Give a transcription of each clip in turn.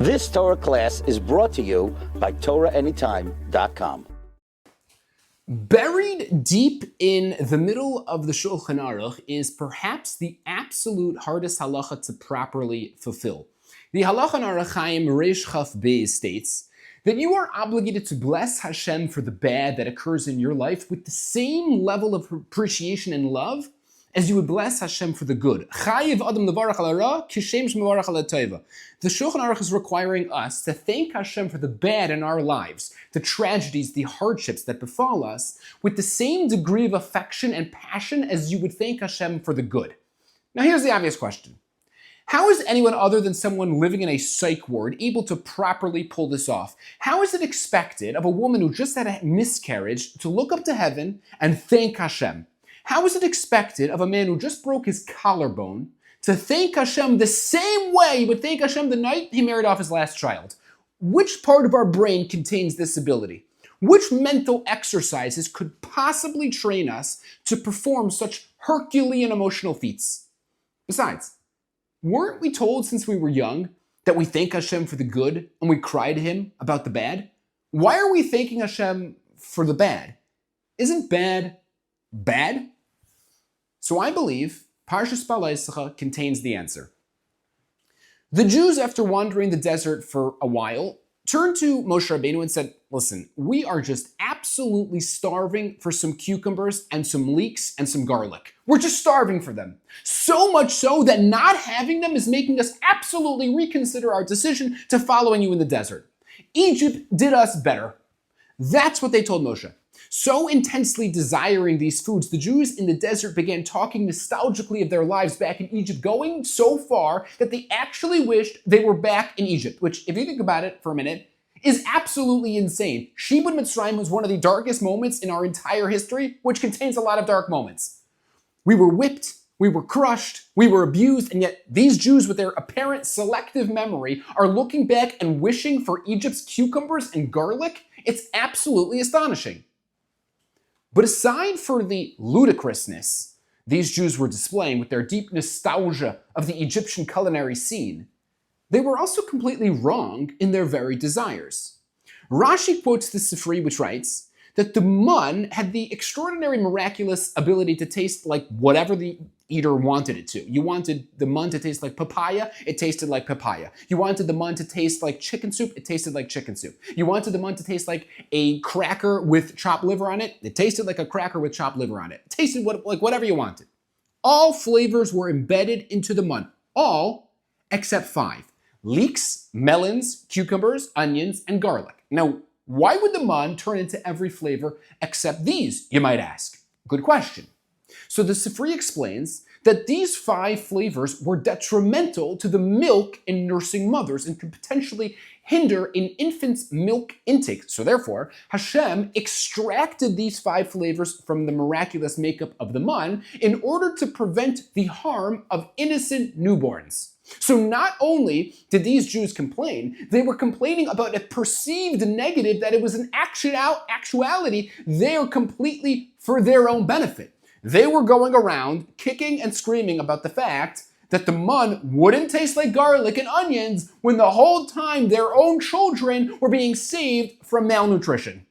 This Torah class is brought to you by TorahAnytime.com. Buried deep in the middle of the Shulchan Aruch is perhaps the absolute hardest halacha to properly fulfill. The halacha in Aruch Chaim Reish Chaf Beis states that you are obligated to bless Hashem for the bad that occurs in your life with the same level of appreciation and love as you would bless Hashem for the good. Chayiv Adam levarach al hara kishem shmevarach al tova. The Shulchan Aruch is requiring us to thank Hashem for the bad in our lives, the tragedies, the hardships that befall us, with the same degree of affection and passion as you would thank Hashem for the good. Now here's the obvious question. How is anyone other than someone living in a psych ward able to properly pull this off? How is it expected of a woman who just had a miscarriage to look up to heaven and thank Hashem? How is it expected of a man who just broke his collarbone to thank Hashem the same way he would thank Hashem the night he married off his last child? Which part of our brain contains this ability? Which mental exercises could possibly train us to perform such Herculean emotional feats? Besides, weren't we told since we were young that we thank Hashem for the good and we cry to Him about the bad? Why are we thanking Hashem for the bad? Isn't bad bad? So I believe Parshah Bahalosicha contains the answer. The Jews, after wandering the desert for a while, turned to Moshe Rabbeinu and said, listen, we are just absolutely starving for some cucumbers and some leeks and some garlic. We're just starving for them. So much so that not having them is making us absolutely reconsider our decision to following you in the desert. Egypt did us better. That's what they told Moshe. So intensely desiring these foods, the Jews in the desert began talking nostalgically of their lives back in Egypt, going so far that they actually wished they were back in Egypt, which, if you think about it for a minute, is absolutely insane. Shibud Mitzrayim was one of the darkest moments in our entire history, which contains a lot of dark moments. We were whipped, we were crushed, we were abused, and yet these Jews with their apparent selective memory are looking back and wishing for Egypt's cucumbers and garlic. It's absolutely astonishing. But aside for the ludicrousness these Jews were displaying with their deep nostalgia of the Egyptian culinary scene, they were also completely wrong in their very desires. Rashi quotes the Sifri, which writes that the mun had the extraordinary miraculous ability to taste like whatever the eater wanted it to. You wanted the mun to taste like papaya, it tasted like papaya. You wanted the mun to taste like chicken soup, it tasted like chicken soup. You wanted the mun to taste like a cracker with chopped liver on it, it tasted like a cracker with chopped liver on it. It tasted like whatever you wanted. All flavors were embedded into the mun, all except 5. Leeks, melons, cucumbers, onions, and garlic. Now, why would the mun turn into every flavor except these, you might ask? Good question. So the Sifri explains that these 5 flavors were detrimental to the milk in nursing mothers and could potentially hinder an infant's milk intake. So therefore, Hashem extracted these 5 flavors from the miraculous makeup of the mun in order to prevent the harm of innocent newborns. So not only did these Jews complain, they were complaining about a perceived negative that it was an actuality there completely for their own benefit. They were going around kicking and screaming about the fact that the mun wouldn't taste like garlic and onions when the whole time their own children were being saved from malnutrition.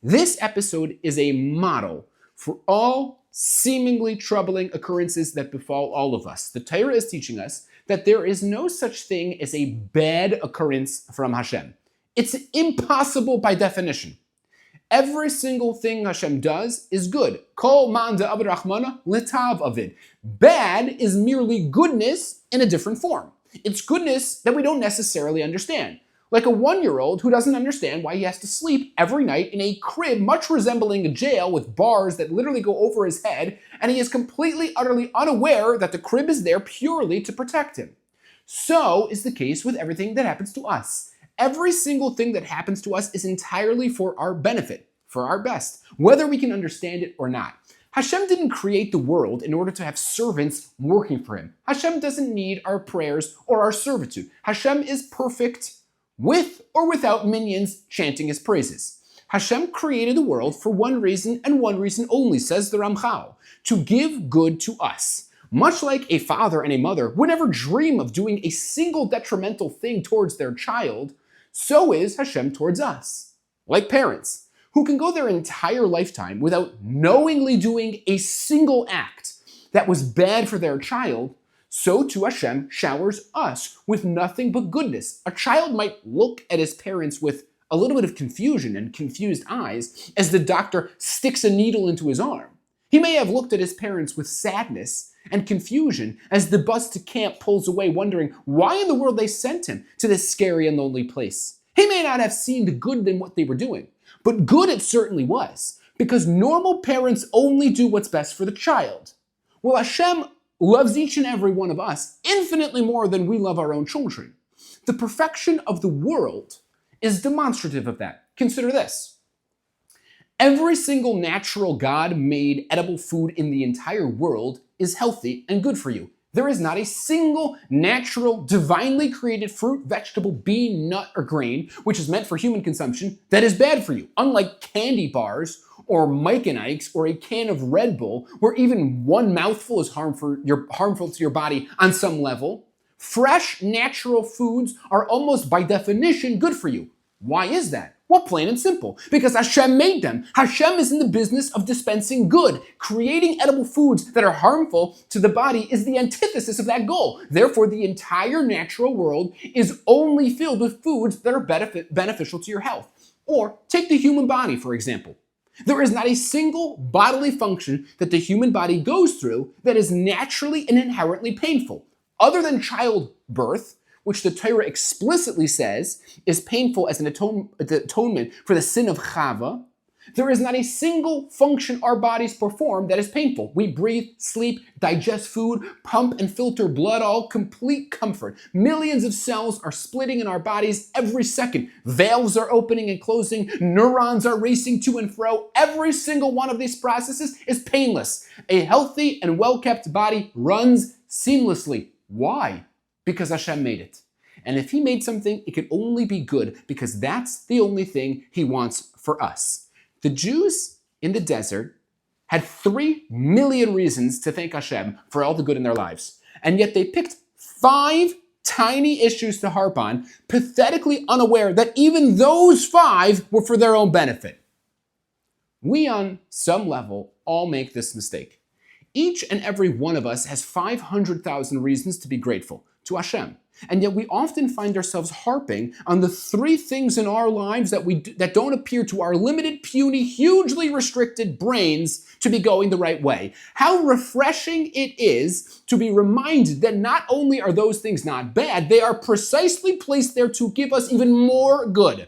This episode is a model for all seemingly troubling occurrences that befall all of us. The Torah is teaching us that there is no such thing as a bad occurrence from Hashem. It's impossible by definition. Every single thing Hashem does is good. Kol man da'avad rachmana letav avid. Bad is merely goodness in a different form. It's goodness that we don't necessarily understand. Like a 1-year-old who doesn't understand why he has to sleep every night in a crib much resembling a jail with bars that literally go over his head, and he is completely, utterly unaware that the crib is there purely to protect him. So is the case with everything that happens to us. Every single thing that happens to us is entirely for our benefit, for our best, whether we can understand it or not. Hashem didn't create the world in order to have servants working for him. Hashem doesn't need our prayers or our servitude. Hashem is perfect with or without minions chanting his praises. Hashem created the world for one reason and one reason only, says the Ramchal, to give good to us. Much like a father and a mother would never dream of doing a single detrimental thing towards their child, so is Hashem towards us. Like parents, who can go their entire lifetime without knowingly doing a single act that was bad for their child, so too Hashem showers us with nothing but goodness. A child might look at his parents with a little bit of confusion and confused eyes as the doctor sticks a needle into his arm. He may have looked at his parents with sadness and confusion as the bus to camp pulls away, wondering why in the world they sent him to this scary and lonely place. He may not have seen the good in what they were doing, but good it certainly was, because normal parents only do what's best for the child. Well, Hashem loves each and every one of us infinitely more than we love our own children. The perfection of the world is demonstrative of that. Consider this. Every single natural God-made edible food in the entire world is healthy and good for you. There is not a single natural, divinely created fruit, vegetable, bean, nut, or grain, which is meant for human consumption, that is bad for you. Unlike candy bars, or Mike and Ike's, or a can of Red Bull, where even one mouthful is harmful to your body on some level, fresh, natural foods are almost by definition good for you. Why is that? Well, plain and simple. Because Hashem made them. Hashem is in the business of dispensing good. Creating edible foods that are harmful to the body is the antithesis of that goal. Therefore, the entire natural world is only filled with foods that are beneficial to your health. Or take the human body, for example. There is not a single bodily function that the human body goes through that is naturally and inherently painful. Other than childbirth, which the Torah explicitly says is painful as an atonement for the sin of Chava, there is not a single function our bodies perform that is painful. We breathe, sleep, digest food, pump and filter blood, all complete comfort. Millions of cells are splitting in our bodies every second. Valves are opening and closing. Neurons are racing to and fro. Every single one of these processes is painless. A healthy and well-kept body runs seamlessly. Why? Because Hashem made it. And if he made something, it can only be good because that's the only thing he wants for us. The Jews in the desert had 3 million reasons to thank Hashem for all the good in their lives. And yet they picked 5 tiny issues to harp on, pathetically unaware that even those 5 were for their own benefit. We, on some level, all make this mistake. Each and every one of us has 500,000 reasons to be grateful to Hashem. And yet we often find ourselves harping on the 3 things in our lives that don't appear to our limited, puny, hugely restricted brains to be going the right way. How refreshing it is to be reminded that not only are those things not bad, they are precisely placed there to give us even more good.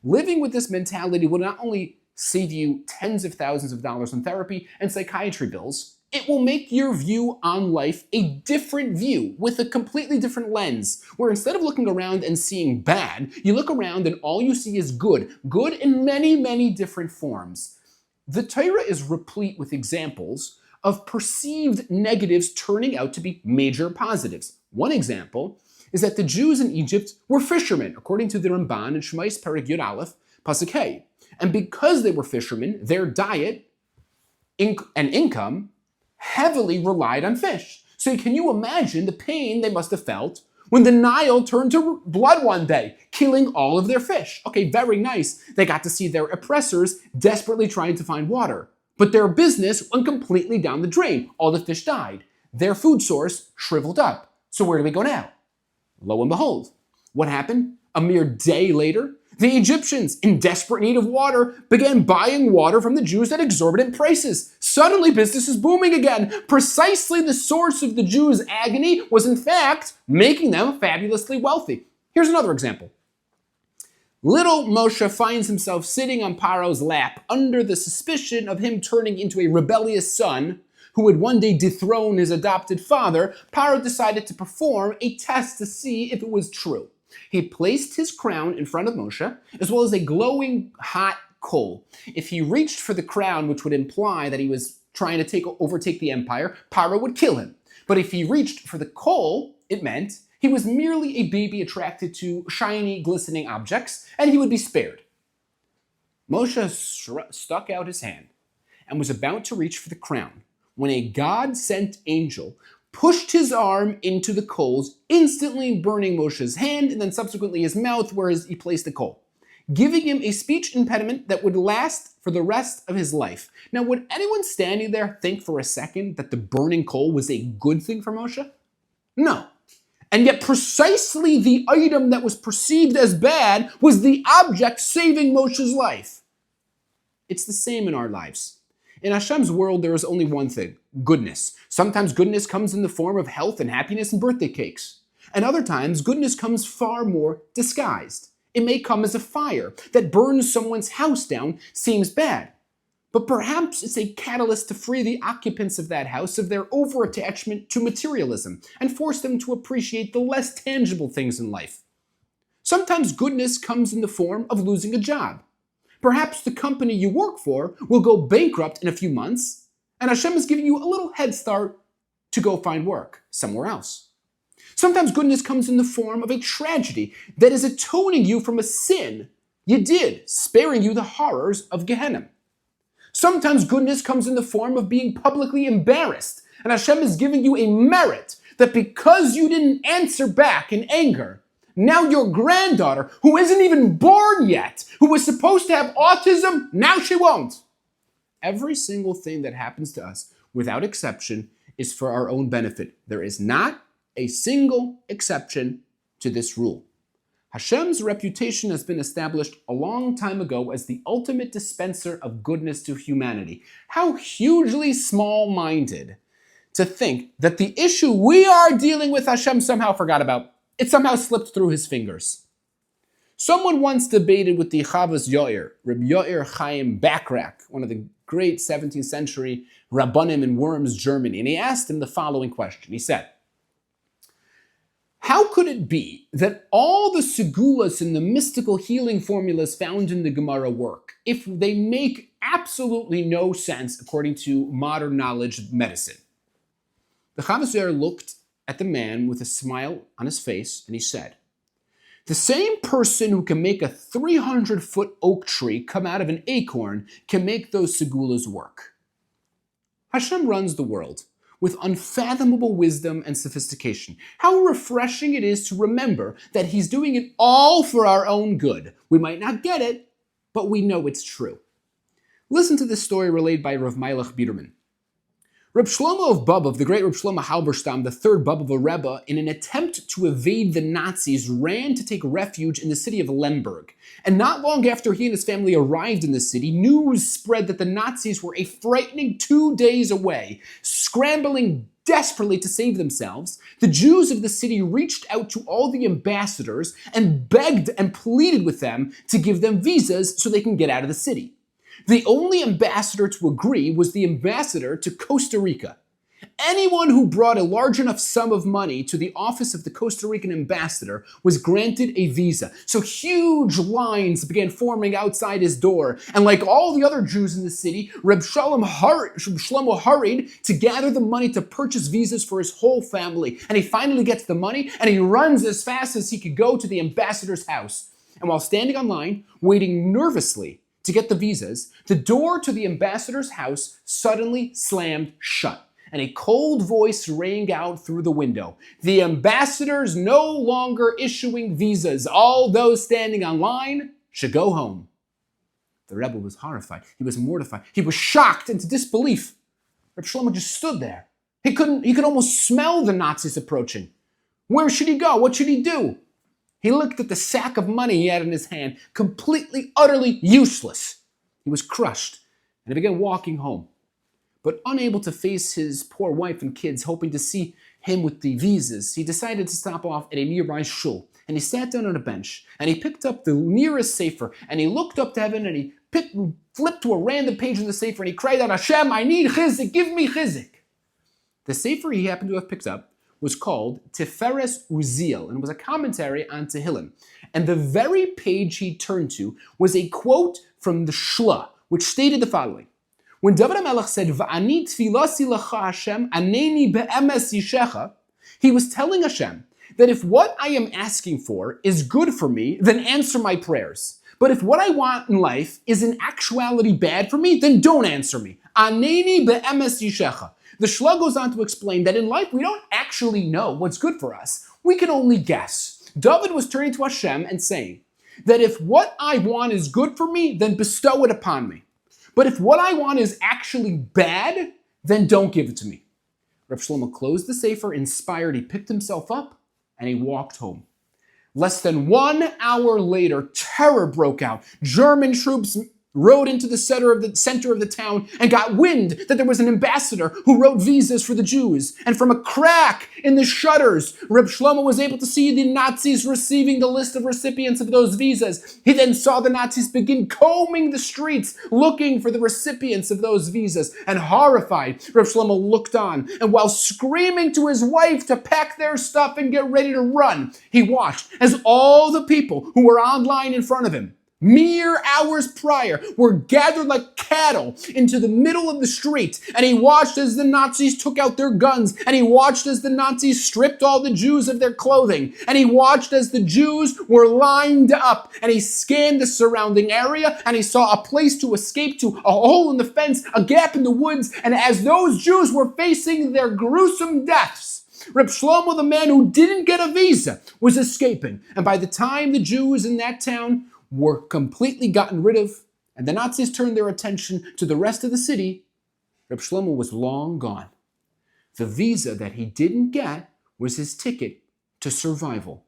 Living with this mentality will not only save you tens of thousands of dollars in therapy and psychiatry bills, it will make your view on life a different view with a completely different lens, where instead of looking around and seeing bad, you look around and all you see is good in many, many different forms. The Torah is replete with examples of perceived negatives turning out to be major positives. One example is that the Jews in Egypt were fishermen, according to the Ramban in Shemais Perek Yud Aleph, Pasuk Hey. And because they were fishermen, their diet and income heavily relied on fish. So can you imagine the pain they must have felt when the Nile turned to blood one day, killing all of their fish? Okay, very nice. They got to see their oppressors desperately trying to find water. But their business went completely down the drain. All the fish died. Their food source shriveled up. So where do we go now? Lo and behold, what happened? A mere day later, the Egyptians, in desperate need of water, began buying water from the Jews at exorbitant prices. Suddenly, business is booming again. Precisely the source of the Jews' agony was, in fact, making them fabulously wealthy. Here's another example. Little Moshe finds himself sitting on Paro's lap under the suspicion of him turning into a rebellious son who would one day dethrone his adopted father. Paro decided to perform a test to see if it was true. He placed his crown in front of Moshe, as well as a glowing hot coal. If he reached for the crown, which would imply that he was trying to overtake the empire, Paro would kill him. But if he reached for the coal, it meant he was merely a baby attracted to shiny, glistening objects, and he would be spared. Moshe stuck out his hand and was about to reach for the crown when a God-sent angel pushed his arm into the coals, instantly burning Moshe's hand and then subsequently his mouth where he placed the coal, giving him a speech impediment that would last for the rest of his life. Now, would anyone standing there think for a second that the burning coal was a good thing for Moshe? No. And yet precisely the item that was perceived as bad was the object saving Moshe's life. It's the same in our lives. In Hashem's world, there is only one thing: goodness. Sometimes goodness comes in the form of health and happiness and birthday cakes. And other times, goodness comes far more disguised. It may come as a fire that burns someone's house down, seems bad. But perhaps it's a catalyst to free the occupants of that house of their over-attachment to materialism and force them to appreciate the less tangible things in life. Sometimes goodness comes in the form of losing a job. Perhaps the company you work for will go bankrupt in a few months, and Hashem is giving you a little head start to go find work somewhere else. Sometimes goodness comes in the form of a tragedy that is atoning you from a sin you did, sparing you the horrors of Gehenna. Sometimes goodness comes in the form of being publicly embarrassed, and Hashem is giving you a merit that because you didn't answer back in anger, now your granddaughter, who isn't even born yet, who was supposed to have autism, now she won't. Every single thing that happens to us, without exception, is for our own benefit. There is not a single exception to this rule. Hashem's reputation has been established a long time ago as the ultimate dispenser of goodness to humanity. How hugely small-minded to think that the issue we are dealing with Hashem somehow forgot about. It somehow slipped through his fingers. Someone once debated with the Chavos Yair, Reb Yair Chaim Bakrak, one of the great 17th century Rabbanim in Worms, Germany, and he asked him the following question. He said, how could it be that all the segulas and the mystical healing formulas found in the Gemara work if they make absolutely no sense according to modern knowledge of medicine? The Chavos Yair looked at the man with a smile on his face and he said, the same person who can make a 300-foot oak tree come out of an acorn can make those segulas work. Hashem runs the world with unfathomable wisdom and sophistication. How refreshing it is to remember that he's doing it all for our own good. We might not get it, but we know it's true. Listen to this story relayed by Rav Meilach Biederman. Reb Shlomo of Bobov, the great Reb Shlomo Halberstam, the third Bobov Rebbe, in an attempt to evade the Nazis, ran to take refuge in the city of Lemberg. And not long after he and his family arrived in the city, news spread that the Nazis were a frightening 2 days away. Scrambling desperately to save themselves, the Jews of the city reached out to all the ambassadors and begged and pleaded with them to give them visas so they can get out of the city. The only ambassador to agree was the ambassador to Costa Rica. Anyone who brought a large enough sum of money to the office of the Costa Rican ambassador was granted a visa. So huge lines began forming outside his door. And like all the other Jews in the city, Reb Shlomo hurried to gather the money to purchase visas for his whole family. And he finally gets the money and he runs as fast as he could go to the ambassador's house. And while standing online, waiting nervously to get the visas, the door to the ambassador's house suddenly slammed shut, and a cold voice rang out through the window. The ambassador's no longer issuing visas. All those standing on line should go home. The Rebbe was horrified. He was mortified. He was shocked into disbelief. Reb Shlomo just stood there. He could almost smell the Nazis approaching. Where should he go? What should he do? He looked at the sack of money he had in his hand, completely, utterly useless. He was crushed, and he began walking home. But unable to face his poor wife and kids, hoping to see him with the visas, he decided to stop off at a nearby shul. And he sat down on a bench, and he picked up the nearest sefer, and he looked up to heaven, and he flipped to a random page in the sefer, and he cried out, Hashem, I need chizik, give me chizik. The sefer he happened to have picked up was called Tiferes Uziel, and was a commentary on Tehillim. And the very page he turned to was a quote from the Shla, which stated the following. When David HaMelech said, Va'ani tfilasi lecha Hashem, aneni be'emes yishecha, he was telling Hashem that if what I am asking for is good for me, then answer my prayers. But if what I want in life is in actuality bad for me, then don't answer me. Aneni be'emes yishecha. The Shla goes on to explain that in life we don't actually know what's good for us. We can only guess. David was turning to Hashem and saying that if what I want is good for me, then bestow it upon me. But if what I want is actually bad, then don't give it to me. Reb Shlomo closed the sefer, inspired, he picked himself up, and he walked home. Less than 1 hour later, terror broke out. German troops rode into the center of the town and got wind that there was an ambassador who wrote visas for the Jews. And from a crack in the shutters, Reb Shlomo was able to see the Nazis receiving the list of recipients of those visas. He then saw the Nazis begin combing the streets, looking for the recipients of those visas. And horrified, Reb Shlomo looked on, and while screaming to his wife to pack their stuff and get ready to run, he watched as all the people who were online in front of him, mere hours prior, were gathered like cattle into the middle of the street, and he watched as the Nazis took out their guns, and he watched as the Nazis stripped all the Jews of their clothing, and he watched as the Jews were lined up, and he scanned the surrounding area, and he saw a place to escape to, a hole in the fence, a gap in the woods, and as those Jews were facing their gruesome deaths, Reb Shlomo, the man who didn't get a visa, was escaping, and by the time the Jews in that town were completely gotten rid of, and the Nazis turned their attention to the rest of the city, Reb Shlomo was long gone. The visa that he didn't get was his ticket to survival.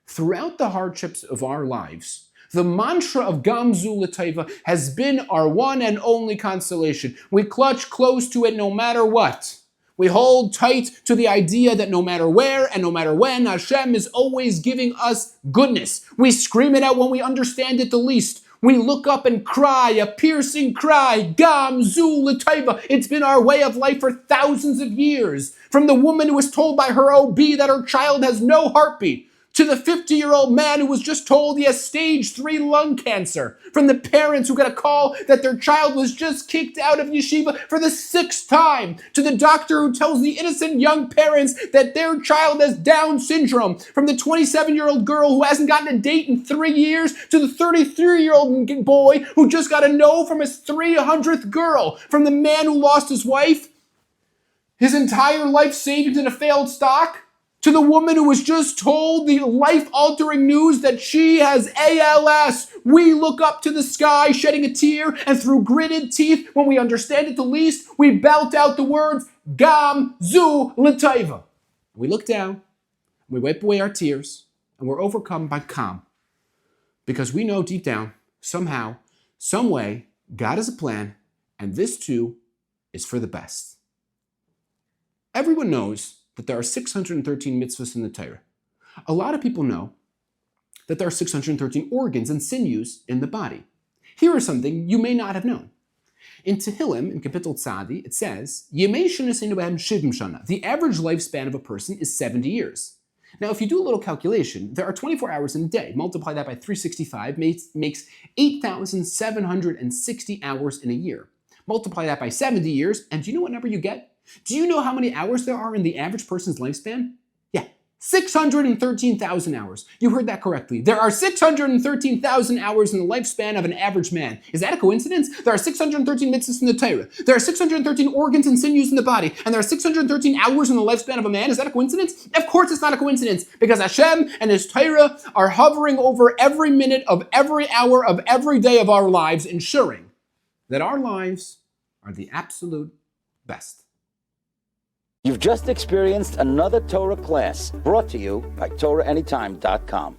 Throughout the hardships of our lives, the mantra of Gamzu L'Taiva has been our one and only consolation. We clutch close to it no matter what. We hold tight to the idea that no matter where and no matter when, Hashem is always giving us goodness. We scream it out when we understand it the least. We look up and cry, a piercing cry, Gam Zu L'Taiva. It's been our way of life for thousands of years. From the woman who was told by her OB that her child has no heartbeat, to the 50-year-old man who was just told he has stage 3 lung cancer, from the parents who got a call that their child was just kicked out of yeshiva for the 6th time, to the doctor who tells the innocent young parents that their child has Down syndrome, from the 27-year-old girl who hasn't gotten a date in 3 years, to the 33-year-old boy who just got a no from his 300th girl, from the man who lost his wife, his entire life savings in a failed stock, to the woman who was just told the life-altering news that she has ALS. We look up to the sky, shedding a tear, and through gritted teeth, when we understand it the least, we belt out the words, Gam Zu L'Taiva. We look down, we wipe away our tears, and we're overcome by calm. Because we know deep down, somehow, some way, God has a plan, and this too is for the best. Everyone knows that there are 613 mitzvahs in the Torah. A lot of people know that there are 613 organs and sinews in the body. Here is something you may not have known. In Tehillim, in Kapitel Tzadi, it says, Yemei sheneseinu behem shivim shana. The average lifespan of a person is 70 years. Now, if you do a little calculation, there are 24 hours in a day. Multiply that by 365 makes 8,760 hours in a year. Multiply that by 70 years, and do you know what number you get? Do you know how many hours there are in the average person's lifespan? Yeah, 613,000 hours. You heard that correctly. There are 613,000 hours in the lifespan of an average man. Is that a coincidence? There are 613 mitzvahs in the Torah. There are 613 organs and sinews in the body. And there are 613 hours in the lifespan of a man. Is that a coincidence? Of course it's not a coincidence, because Hashem and His Torah are hovering over every minute of every hour of every day of our lives, ensuring that our lives are the absolute best. You've just experienced another Torah class brought to you by TorahAnytime.com.